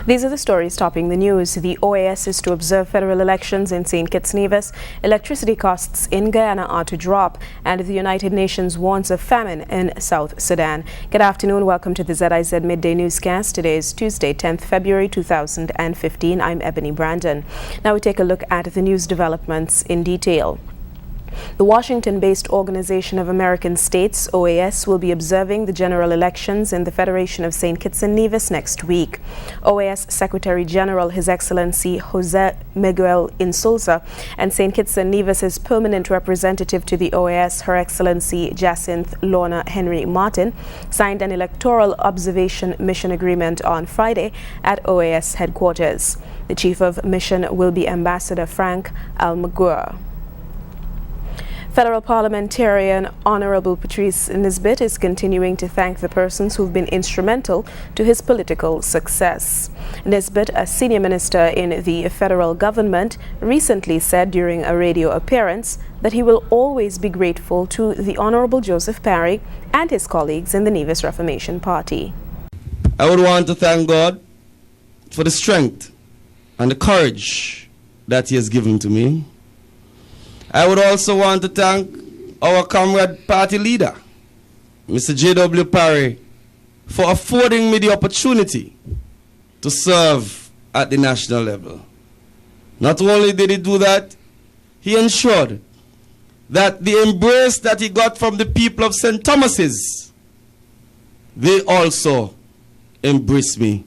These are the stories topping the news. The OAS is to observe federal elections in St. Kitts Nevis. Electricity costs in Guyana are to drop, and the United Nations warns of famine in South Sudan. Good afternoon. Welcome to the ZIZ Midday newscast. Today is Tuesday, 10th February 2015. I'm Ebony Brandon. Now we take a look at the news developments in detail. The Washington-based Organization of American States, OAS, will be observing the general elections in the Federation of St. Kitts and Nevis next week. OAS Secretary General His Excellency Jose Miguel Insulza and St. Kitts and Nevis's permanent representative to the OAS, Her Excellency Jacinth Lorna Henry Martin, signed an electoral observation mission agreement on Friday at OAS headquarters. The chief of mission will be Ambassador Frank Almaguer. Federal parliamentarian Honorable Patrice Nisbet is continuing to thank the persons who've been instrumental to his political success. Nisbet, a senior minister in the federal government, recently said during a radio appearance that he will always be grateful to the Honorable Joseph Parry and his colleagues in the Nevis Reformation Party. I would want to thank God for the strength and the courage that He has given to me. I would also want to thank our comrade party leader, Mr. J.W. Parry, for affording me the opportunity to serve at the national level. Not only did he do that, he ensured that the embrace that he got from the people of St. Thomas's, they also embraced me,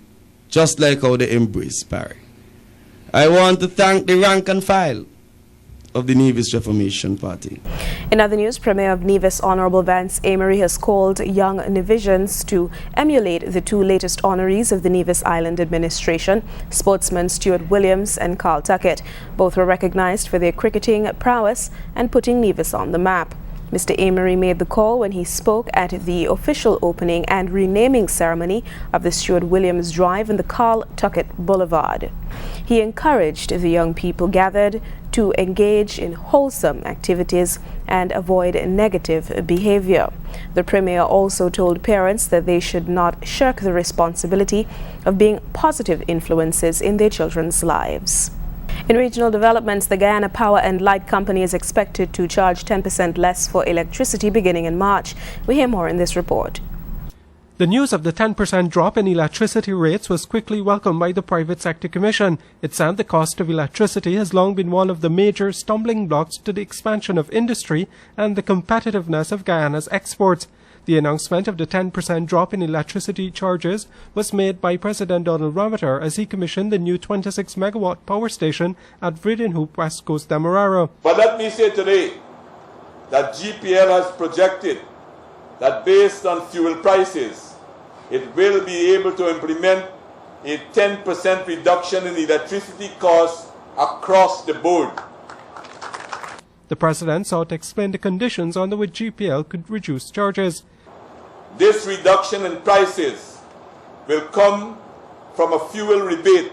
just like how they embraced Parry. I want to thank the rank and file of the Nevis Reformation Party. In other news, Premier of Nevis Honorable Vance Amory has called young Nevisians to emulate the two latest honorees of the Nevis Island administration, sportsmen Stuart Williams and Carl Tuckett. Both were recognized for their cricketing prowess and putting Nevis on the map. Mr. Amory made the call when he spoke at the official opening and renaming ceremony of the Stuart Williams Drive and the Carl Tuckett Boulevard. He encouraged the young people gathered to engage in wholesome activities and avoid negative behavior. The Premier also told parents that they should not shirk the responsibility of being positive influences in their children's lives. In regional developments, the Guyana Power and Light Company is expected to charge 10% less for electricity beginning in March. We hear more in this report. The news of the 10% drop in electricity rates was quickly welcomed by the Private Sector Commission. It said the cost of electricity has long been one of the major stumbling blocks to the expansion of industry and the competitiveness of Guyana's exports. The announcement of the 10% drop in electricity charges was made by President Donald Rameter as he commissioned the new 26-megawatt power station at Vredenhoop, West Coast Demerara. But let me say today that GPL has projected that based on fuel prices, it will be able to implement a 10% reduction in electricity costs across the board. The President sought to explain the conditions under which GPL could reduce charges. This reduction in prices will come from a fuel rebate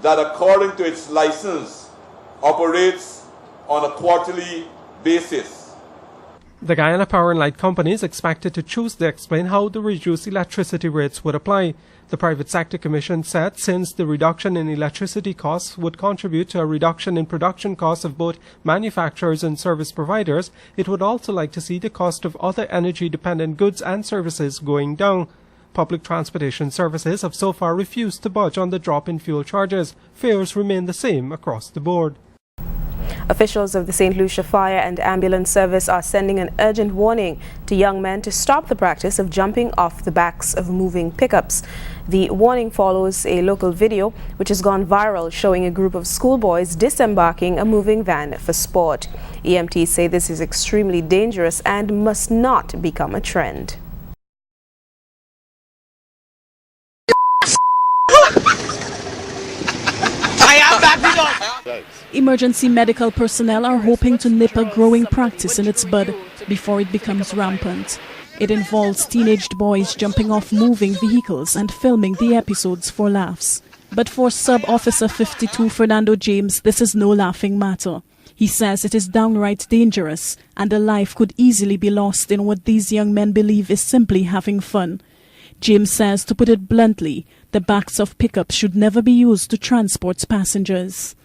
that, according to its license, operates on a quarterly basis. The Guyana Power and Light Company is expected to choose to explain how the reduced electricity rates would apply. The Private Sector Commission said since the reduction in electricity costs would contribute to a reduction in production costs of both manufacturers and service providers, it would also like to see the cost of other energy-dependent goods and services going down. Public transportation services have so far refused to budge on the drop in fuel charges. Fares remain the same across the board. Officials of the St. Lucia Fire and Ambulance Service are sending an urgent warning to young men to stop the practice of jumping off the backs of moving pickups. The warning follows a local video which has gone viral showing a group of schoolboys disembarking a moving van for sport. EMTs say this is extremely dangerous and must not become a trend. Emergency medical personnel are hoping to nip a growing practice in its bud before it becomes rampant. It involves teenaged boys jumping off moving vehicles and filming the episodes for laughs. But for Sub-Officer 52 Fernando James, this is no laughing matter. He says it is downright dangerous and a life could easily be lost in what these young men believe is simply having fun. James says, to put it bluntly, The backs of pickups should never be used to transport passengers.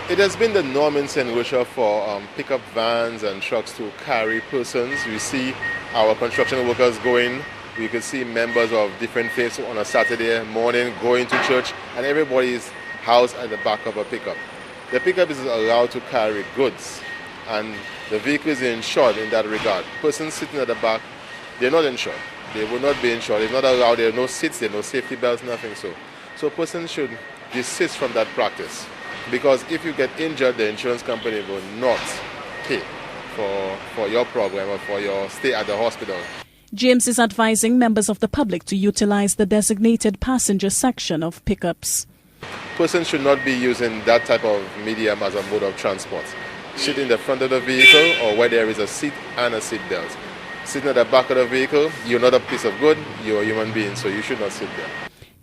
It has been the norm in St. Lucia for pickup vans and trucks to carry persons. We see our construction workers going. We could see members of different faiths on a Saturday morning going to church, and everybody is housed at the back of a pickup. The pickup is allowed to carry goods, and the vehicle is insured in that regard. Persons sitting at the back, they're not insured. They will not be insured. It's not allowed. There are no seats, there are no safety belts, nothing so. So persons should desist from that practice, because if you get injured, the insurance company will not pay for your problem or for your stay at the hospital. James is advising members of the public to utilize the designated passenger section of pickups. Persons should not be using that type of medium as a mode of transport. Sit in the front of the vehicle or where there is a seat and a seat belt. Sitting at the back of the vehicle, you're not a piece of good, you're a human being, so you should not sit there.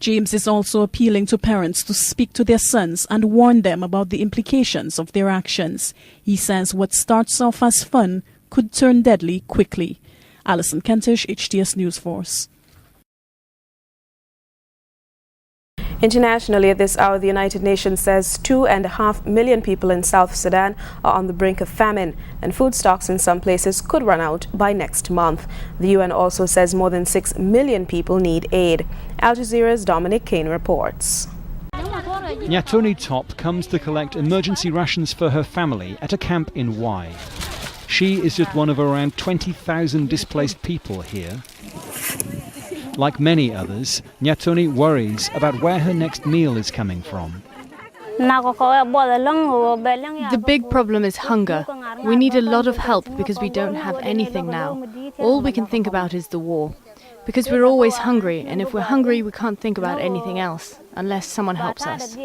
James is also appealing to parents to speak to their sons and warn them about the implications of their actions. He says what starts off as fun could turn deadly quickly. Alison Kentish, HTS News Force. Internationally, at this hour, the United Nations says 2.5 million people in South Sudan are on the brink of famine, and food stocks in some places could run out by next month. The UN also says more than 6 million people need aid. Al Jazeera's Dominic Kane reports. Nyatoni Top comes to collect emergency rations for her family at a camp in Y. She is just one of around 20,000 displaced people here. Like many others, Nyatoni worries about where her next meal is coming from. The big problem is hunger. We need a lot of help because we don't have anything now. All we can think about is the war. Because we're always hungry, and if we're hungry, we can't think about anything else, unless someone helps us.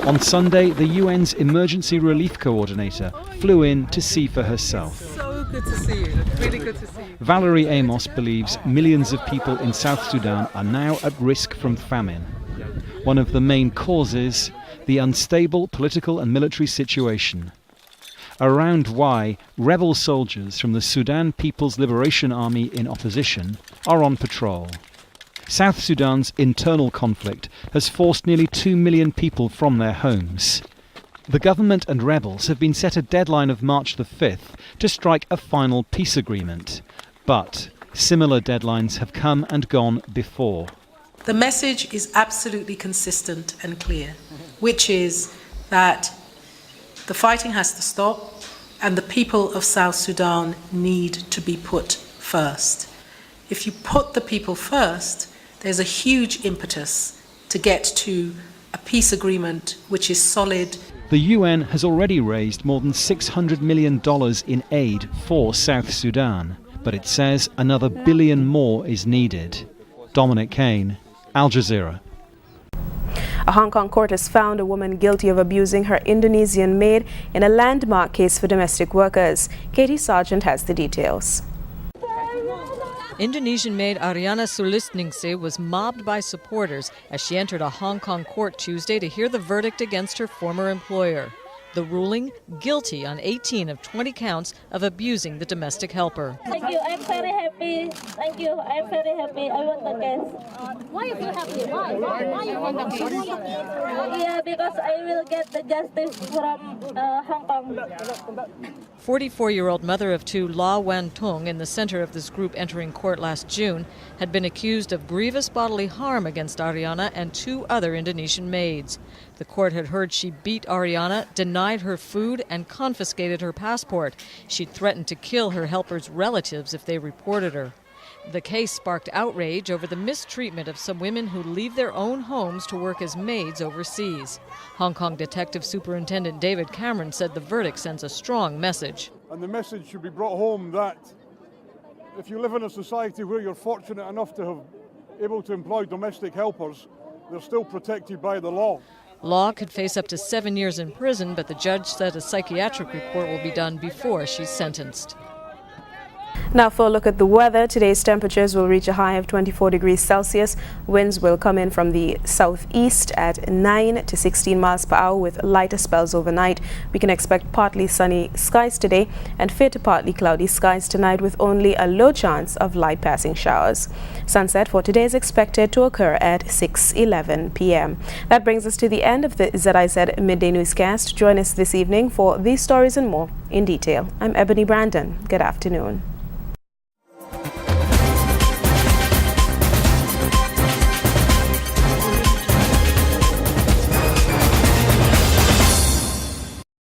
On Sunday, the UN's Emergency Relief Coordinator flew in to see for herself. So good to see you. Really good to see you. Valerie Amos believes millions of people in South Sudan are now at risk from famine. One of the main causes, the unstable political and military situation. Around Y, rebel soldiers from the Sudan People's Liberation Army in opposition are on patrol. South Sudan's internal conflict has forced nearly 2 million people from their homes. The government and rebels have been set a deadline of March the 5th to strike a final peace agreement. But similar deadlines have come and gone before. The message is absolutely consistent and clear, which is that the fighting has to stop and the people of South Sudan need to be put first. If you put the people first, there's a huge impetus to get to a peace agreement which is solid. The UN has already raised more than $600 million in aid for South Sudan, but it says another $1 billion more is needed. Dominic Kane, Al Jazeera. A Hong Kong court has found a woman guilty of abusing her Indonesian maid in a landmark case for domestic workers. Katie Sargent has the details. Indonesian maid Ariana Sulistningsih was mobbed by supporters as she entered a Hong Kong court Tuesday to hear the verdict against her former employer. The ruling, guilty on 18 of 20 counts of abusing the domestic helper. Thank you, I'm very happy. Thank you, I'm very happy. I want the case. Why are you happy? Why you want the case? Yeah, because I will get the justice from Hong Kong. 44-year-old mother of two La Wan Tung, in the center of this group entering court last June, had been accused of grievous bodily harm against Ariana and two other Indonesian maids. The court had heard she beat Ariana, denied her food, and confiscated her passport. She'd threatened to kill her helpers' relatives if they reported her. The case sparked outrage over the mistreatment of some women who leave their own homes to work as maids overseas. Hong Kong Detective Superintendent David Cameron said the verdict sends a strong message. And the message should be brought home that if you live in a society where you're fortunate enough to have able to employ domestic helpers, they're still protected by the law. Law could face up to 7 years in prison, but the judge said a psychiatric report will be done before she's sentenced. Now for a look at the weather, today's temperatures will reach a high of 24 degrees Celsius. Winds will come in from the southeast at 9 to 16 miles per hour with lighter spells overnight. We can expect partly sunny skies today and fair to partly cloudy skies tonight with only a low chance of light passing showers. Sunset for today is expected to occur at 6:11 p.m. That brings us to the end of the ZIZ Midday Newscast. Join us this evening for these stories and more in detail. I'm Ebony Brandon. Good afternoon.